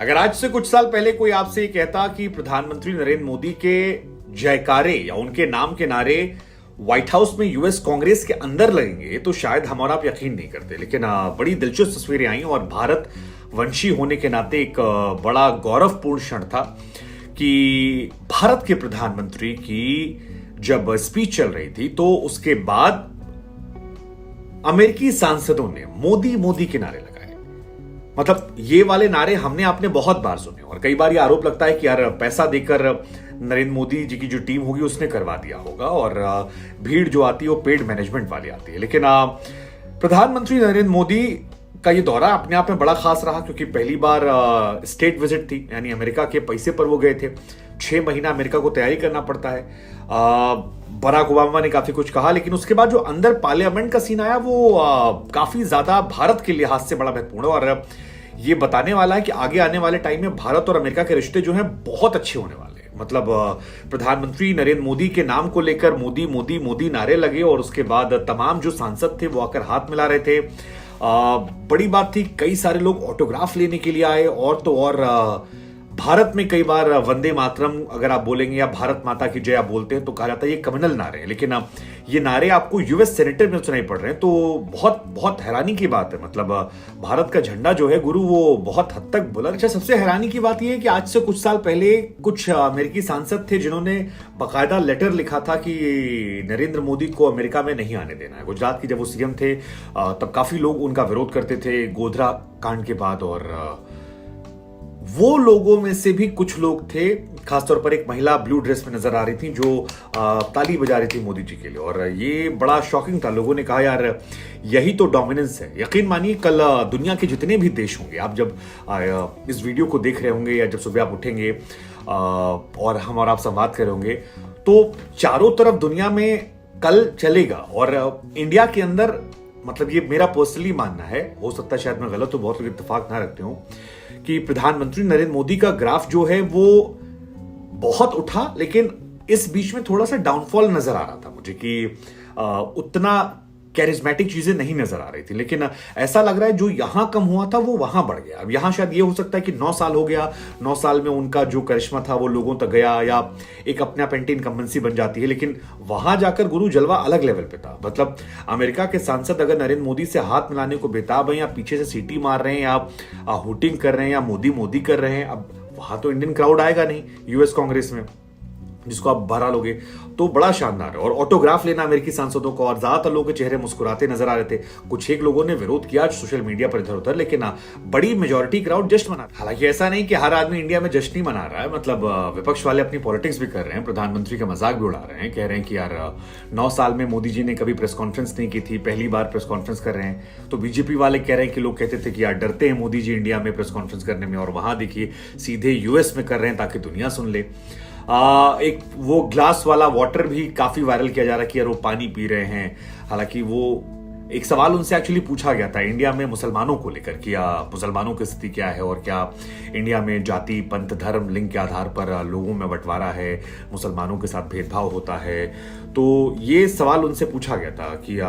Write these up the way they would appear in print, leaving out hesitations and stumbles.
अगर आज से कुछ साल पहले कोई आपसे ये कहता कि प्रधानमंत्री नरेंद्र मोदी के जयकारे या उनके नाम के नारे व्हाइट हाउस में यूएस कांग्रेस के अंदर लगेंगे तो शायद हम और आप यकीन नहीं करते। लेकिन बड़ी दिलचस्प तस्वीरें आई और भारत वंशी होने के नाते एक बड़ा गौरवपूर्ण क्षण था कि भारत के प्रधानमंत्री की जब स्पीच चल रही थी तो उसके बाद अमेरिकी सांसदों ने मोदी मोदी के नारे लगाए। मतलब ये वाले नारे हमने आपने बहुत बार सुने और कई बार ये आरोप लगता है कि यार पैसा देकर नरेंद्र मोदी जी की जो टीम होगी उसने करवा दिया होगा और भीड़ जो आती है वो पेड मैनेजमेंट वाली आती है। लेकिन प्रधानमंत्री नरेंद्र मोदी का ये दौरा अपने आप में बड़ा खास रहा क्योंकि पहली बार स्टेट विजिट थी, यानी अमेरिका के पैसे पर वो गए थे। 6 महीना अमेरिका को तैयारी करना पड़ता है। बराक ओबामा ने काफी कुछ कहा, लेकिन उसके बाद जो अंदर पार्लियामेंट का सीन आया वो काफी ज्यादा भारत के लिहाज से बड़ा महत्वपूर्ण है और ये बताने वाला है कि आगे आने वाले टाइम में भारत और अमेरिका के रिश्ते जो हैं बहुत अच्छे होने वाले हैं। मतलब प्रधानमंत्री नरेंद्र मोदी के नाम को लेकर मोदी मोदी मोदी नारे लगे और उसके बाद तमाम जो सांसद थे वो आकर हाथ मिला रहे थे। बड़ी बात थी, कई सारे लोग ऑटोग्राफ लेने के लिए आए और तो और भारत में कई बार वंदे मातरम अगर आप बोलेंगे या भारत माता की जय आप बोलते हैं तो कहा जाता है ये कम्युनल नारे हैं, लेकिन ये नारे आपको यूएस सेनेटर में सुनाई पड़ रहे हैं तो बहुत बहुत हैरानी की बात है। मतलब भारत का झंडा जो है गुरु वो बहुत हद तक बुलंद। अच्छा, सबसे हैरानी की बात यह है कि आज से कुछ साल पहले कुछ अमेरिकी सांसद थे जिन्होंने बाकायदा लेटर लिखा था कि नरेंद्र मोदी को अमेरिका में नहीं आने देना है। गुजरात की जब वो सीएम थे तब काफी लोग उनका विरोध करते थे गोधरा कांड के बाद और वो लोगों में से भी कुछ लोग थे, खासतौर पर एक महिला ब्लू ड्रेस में नजर आ रही थी जो ताली बजा रही थी मोदी जी के लिए और ये बड़ा शॉकिंग था। लोगों ने कहा यार यही तो डोमिनेंस है। यकीन मानिए कल दुनिया के जितने भी देश होंगे, आप जब इस वीडियो को देख रहे होंगे या जब सुबह आप उठेंगे और हम और आप संवाद कर रहे होंगे तो चारों तरफ दुनिया में कल चलेगा और इंडिया के अंदर, मतलब ये मेरा पर्सनली मानना है, हो सकता है शायद मैं गलत हूं, बहुत लोग इत्तेफाक ना रखते हो, कि प्रधानमंत्री नरेंद्र मोदी का ग्राफ जो है वो बहुत उठा, लेकिन इस बीच में थोड़ा सा डाउनफॉल नजर आ रहा था मुझे कि उतना कैरिज्मेटिक चीजें नहीं नजर आ रही थी। लेकिन ऐसा लग रहा है जो यहां कम हुआ था वो वहां बढ़ गया। अब यहां शायद ये हो सकता है कि 9 साल हो गया, 9 साल में उनका जो करिश्मा था वो लोगों तक गया या एक अपने आप एंटी इनकम्बेंसी बन जाती है, लेकिन वहां जाकर गुरु जलवा अलग लेवल पे था। मतलब अमेरिका के सांसद अगर नरेंद्र मोदी से हाथ मिलाने को बेताब है या पीछे से सीटी मार रहे हैं या हुटिंग कर रहे हैं या मोदी मोदी कर रहे हैं, अब वहां तो इंडियन क्राउड आएगा नहीं यूएस कांग्रेस में जिसको आप भरा लोगे, तो बड़ा शानदार है। और ऑटोग्राफ लेना अमेरिकी सांसदों को, और ज्यादातर लोगों के चेहरे मुस्कुराते नजर आ रहे थे। कुछ एक लोगों ने विरोध किया सोशल मीडिया पर इधर उधर, लेकिन बड़ी मेजोरिटी क्राउड जश्न मना। हालांकि ऐसा नहीं कि हर आदमी इंडिया में जश्न ही मना रहा है, मतलब विपक्ष वाले अपनी पॉलिटिक्स भी कर रहे हैं, प्रधानमंत्री का मजाक भी उड़ा रहे हैं, कह रहे हैं कि यार 9 साल में मोदी जी ने कभी प्रेस कॉन्फ्रेंस नहीं की थी, पहली बार प्रेस कॉन्फ्रेंस कर रहे हैं। तो बीजेपी वाले कह रहे हैं कि लोग कहते थे कि यार डरते हैं मोदी जी इंडिया में प्रेस कॉन्फ्रेंस करने में, और वहां देखिए सीधे यूएस में कर रहे हैं ताकि दुनिया सुन ले। एक वो ग्लास वाला वाटर भी काफी वायरल किया जा रहा है कि यार वो पानी पी रहे हैं। हालांकि वो एक सवाल उनसे एक्चुअली पूछा गया था इंडिया में मुसलमानों को लेकर कि मुसलमानों की स्थिति क्या है और क्या इंडिया में जाति पंथ धर्म लिंग के आधार पर लोगों में बंटवारा है, मुसलमानों के साथ भेदभाव होता है। तो ये सवाल उनसे पूछा गया था कि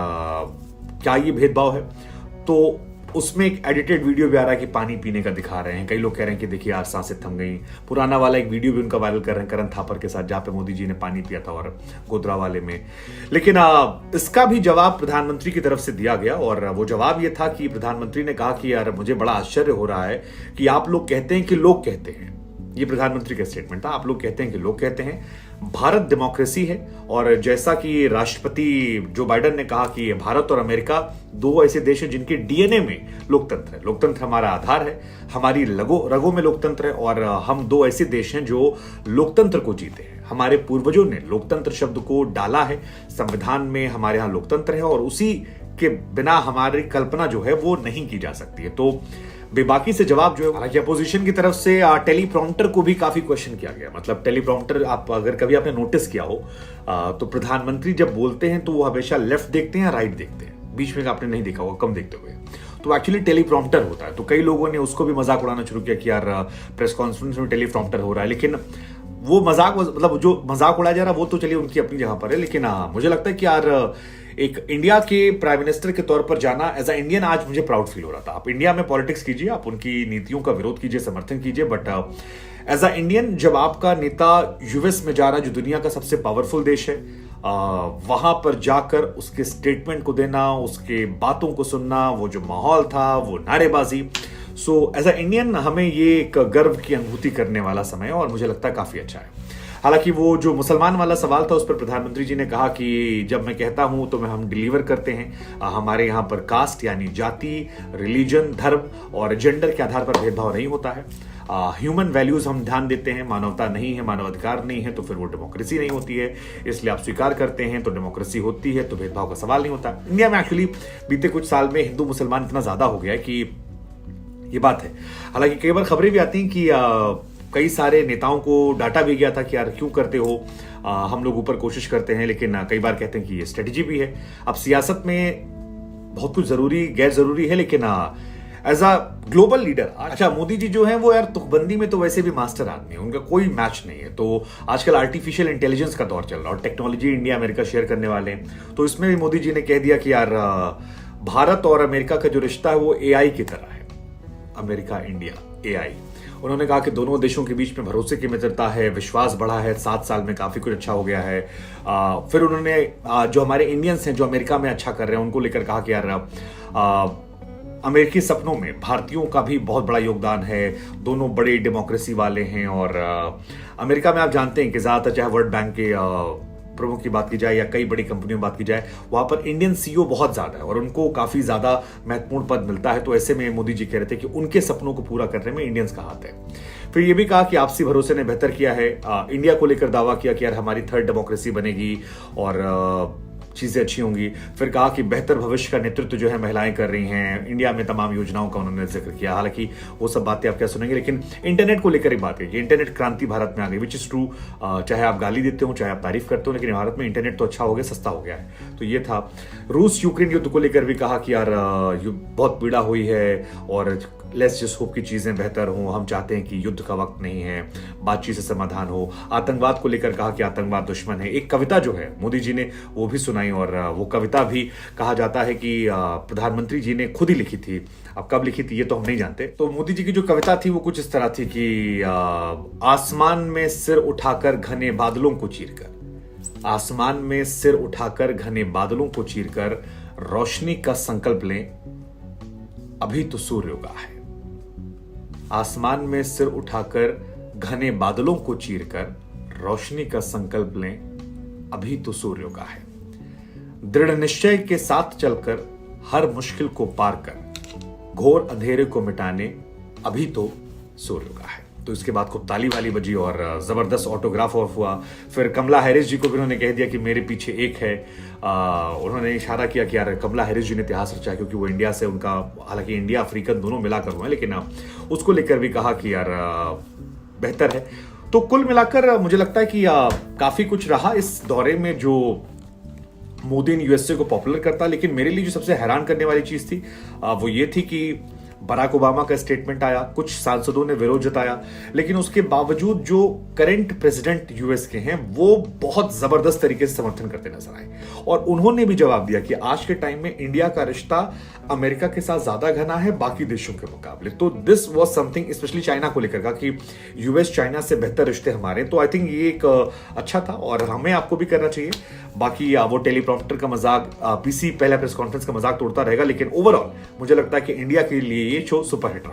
क्या ये भेदभाव है। तो उसमें एक एडिटेड वीडियो भी आ रहा है कि पानी पीने का दिखा रहे हैं। कई लोग कह रहे हैं कि देखिए यार सांसें थम गई। पुराना वाला एक वीडियो भी उनका वायरल कर रहे हैं करण थापर के साथ, जहां पे मोदी जी ने पानी पिया था और गोधरा वाले में। लेकिन इसका भी जवाब प्रधानमंत्री की तरफ से दिया गया और वो जवाब ये था कि प्रधानमंत्री ने कहा कि यार मुझे बड़ा आश्चर्य हो रहा है कि आप लोग कहते हैं कि लोग कहते हैं। ये प्रधानमंत्री का स्टेटमेंट था, आप लोग कहते हैं कि लोग कहते हैं। भारत डेमोक्रेसी है और जैसा कि राष्ट्रपति जो बाइडेन ने कहा कि भारत और अमेरिका 2 ऐसे देश हैं जिनके डीएनए में लोकतंत्र है। लोकतंत्र हमारा आधार है, हमारी रगों में लोकतंत्र है और हम 2 ऐसे देश हैं जो लोकतंत्र को जीते हैं। हमारे पूर्वजों ने लोकतंत्र शब्द को डाला है संविधान में, हमारे यहाँ लोकतंत्र है और उसी के बिना हमारी कल्पना जो है वो नहीं की जा सकती है। तो बेबाकी से जवाब जो है, हालांकि अपोजिशन की तरफ से टेलीप्रॉम्प्टर को भी काफी क्वेश्चन किया गया। मतलब टेलीप्रॉम्प्टर आप अगर कभी आपने नोटिस किया हो तो प्रधानमंत्री जब बोलते हैं तो वो हमेशा लेफ्ट देखते हैं या राइट देखते हैं, बीच में आपने नहीं देखा होगा कम देखते हुए। तो एक्चुअली टेलीप्रॉम्प्टर होता है। तो कई लोगों ने उसको भी मजाक उड़ाना शुरू किया कि यार प्रेस कॉन्फ्रेंस में टेलीप्रॉम्प्टर हो रहा है, लेकिन वो मजाक, मतलब जो मजाक उड़ाया जा रहा है वो तो चलिए उनकी अपनी जगह पर है, लेकिन मुझे लगता है कि यार एक इंडिया के प्राइम मिनिस्टर के तौर पर जाना एज अ इंडियन आज मुझे प्राउड फील हो रहा था। आप इंडिया में पॉलिटिक्स कीजिए, आप उनकी नीतियों का विरोध कीजिए, समर्थन कीजिए, बट एज अ इंडियन जब आपका नेता यूएस में जा रहा है, जो दुनिया का सबसे पावरफुल देश है, वहां पर जाकर उसके स्टेटमेंट को देना, उसके बातों को सुनना, वो जो माहौल था, वो नारेबाजी, सो एज अ इंडियन हमें ये एक गर्व की अनुभूति करने वाला समय है और मुझे लगता है काफी अच्छा है। हालांकि वो जो मुसलमान वाला सवाल था उस पर प्रधानमंत्री जी ने कहा कि जब मैं कहता हूं तो हम डिलीवर करते हैं। हमारे यहां पर कास्ट यानी जाति, रिलीजन, धर्म और जेंडर के आधार पर भेदभाव नहीं होता है। ह्यूमन वैल्यूज हम ध्यान देते हैं, मानवता नहीं है, मानवाधिकार नहीं है तो फिर वो डेमोक्रेसी नहीं होती है। इसलिए आप स्वीकार करते हैं तो डेमोक्रेसी होती है, तो भेदभाव का सवाल नहीं होता। इंडिया में एक्चुअली बीते कुछ साल में हिंदू मुसलमान इतना ज्यादा हो गया है कि ये बात है। हालांकि कई बार खबरें भी आती हैं कि कई सारे नेताओं को डांटा भी गया था कि यार क्यों करते हो, हम लोग ऊपर कोशिश करते हैं, लेकिन कई बार कहते हैं कि ये स्ट्रेटजी भी है। अब सियासत में बहुत कुछ जरूरी गैर जरूरी है, लेकिन एज अ ग्लोबल लीडर, अच्छा मोदी जी जो है वो यार तुकबंदी में तो वैसे भी मास्टर आदमी है, उनका कोई मैच नहीं है। तो आजकल आर्टिफिशियल इंटेलिजेंस का दौर चल रहा है और टेक्नोलॉजी इंडिया अमेरिका शेयर करने वाले हैं, तो इसमें भी मोदी जी ने कह दिया कि यार भारत और अमेरिका का जो रिश्ता है वो एआई की तरह है। अमेरिका इंडिया एआई, उन्होंने कहा कि दोनों देशों के बीच में भरोसे की मित्रता है, विश्वास बढ़ा है, 7 साल में काफी कुछ अच्छा हो गया है। फिर उन्होंने जो हमारे इंडियंस हैं जो अमेरिका में अच्छा कर रहे हैं उनको लेकर कहा कि यार अमेरिकी सपनों में भारतीयों का भी बहुत बड़ा योगदान है, दोनों बड़े डेमोक्रेसी वाले हैं। और अमेरिका में आप जानते हैं कि ज्यादातर चाहे वर्ल्ड बैंक के प्रमुख की बात की जाए या कई बड़ी कंपनियों की बात की जाए, वहां पर इंडियन सीईओ बहुत ज्यादा है और उनको काफी ज्यादा महत्वपूर्ण पद मिलता है। तो ऐसे में मोदी जी कह रहे थे कि उनके सपनों को पूरा करने में इंडियंस का हाथ है। फिर ये भी कहा कि आपसी भरोसे ने बेहतर किया है, इंडिया को लेकर दावा किया कि यार हमारी थर्ड डेमोक्रेसी बनेगी और चीजें अच्छी होंगी। फिर कहा कि बेहतर भविष्य का नेतृत्व जो है महिलाएं कर रही हैं, इंडिया में तमाम योजनाओं का उन्होंने जिक्र किया। हालांकि वो सब बातें आप क्या सुनेंगे, लेकिन इंटरनेट को लेकर ही बात है कि इंटरनेट क्रांति भारत में आ गई, विच इज ट्रू। चाहे आप गाली देते हो, चाहे आप तारीफ करते हो, लेकिन भारत में इंटरनेट तो अच्छा हो गया, सस्ता हो गया है। तो ये था। रूस यूक्रेन युद्ध को लेकर भी कहा कि यार बहुत पीड़ा हुई है और लेट्स जस्ट होप की चीजें बेहतर हों, हम चाहते हैं कि युद्ध का वक्त नहीं है, बातचीत से समाधान हो। आतंकवाद को लेकर कहा कि आतंकवाद दुश्मन है। एक कविता जो है मोदी जी ने वो भी सुनाई और वो कविता भी कहा जाता है कि प्रधानमंत्री जी ने खुद ही लिखी थी। अब कब लिखी थी ये तो हम नहीं जानते। तो मोदी जी की जो कविता थी वो कुछ इस तरह थी कि आसमान में सिर उठाकर घने बादलों को चीरकर, आसमान में सिर उठाकर घने बादलों को चीरकर रोशनी का संकल्प लें, अभी तो सूर्य उगा है। आसमान में सिर उठाकर घने बादलों को चीरकर रोशनी का संकल्प लें, अभी तो सूर्य उगा है। दृढ़ निश्चय के साथ चलकर हर मुश्किल को पार कर घोर अंधेरे को मिटाने, अभी तो सूर्य उगा है। तो इसके बाद खूब ताली वाली बजी और जबरदस्त ऑटोग्राफ ऑफ हुआ। फिर कमला हैरिस जी को भी उन्होंने कह दिया कि मेरे पीछे एक है। उन्होंने इशारा किया कि यार कमला हैरिस जी ने इतिहास रचा है, क्योंकि वो इंडिया से उनका, हालांकि इंडिया अफ्रीकन दोनों मिलाकर हुआ है, लेकिन उसको लेकर भी कहा कि यार बेहतर है। तो कुल मिलाकर मुझे लगता है कि काफी कुछ रहा इस दौरे में जो मोदी ने यूएसए को पॉपुलर करता। लेकिन मेरे लिए जो सबसे हैरान करने वाली चीज थी वो ये थी कि बराक ओबामा का स्टेटमेंट आया, कुछ सांसदों ने विरोध जताया, लेकिन उसके बावजूद जो करंट प्रेसिडेंट यूएस के हैं वो बहुत जबरदस्त तरीके से समर्थन करते नजर आए और उन्होंने भी जवाब दिया कि आज के टाइम में इंडिया का रिश्ता अमेरिका के साथ ज्यादा घना है बाकी देशों के मुकाबले। तो this was something, specially China को लेकर कहा कि यूएस चाइना से बेहतर रिश्ते हमारे। तो आई थिंक ये एक अच्छा था और हमें आपको भी करना चाहिए। बाकी वो टेलीप्रॉम्प्टर का मजाक, पीसी पहला प्रेस कॉन्फ्रेंस का मजाक तोड़ता रहेगा, लेकिन ओवरऑल मुझे लगता है कि इंडिया के लिए ये शो सुपर हिट रहा।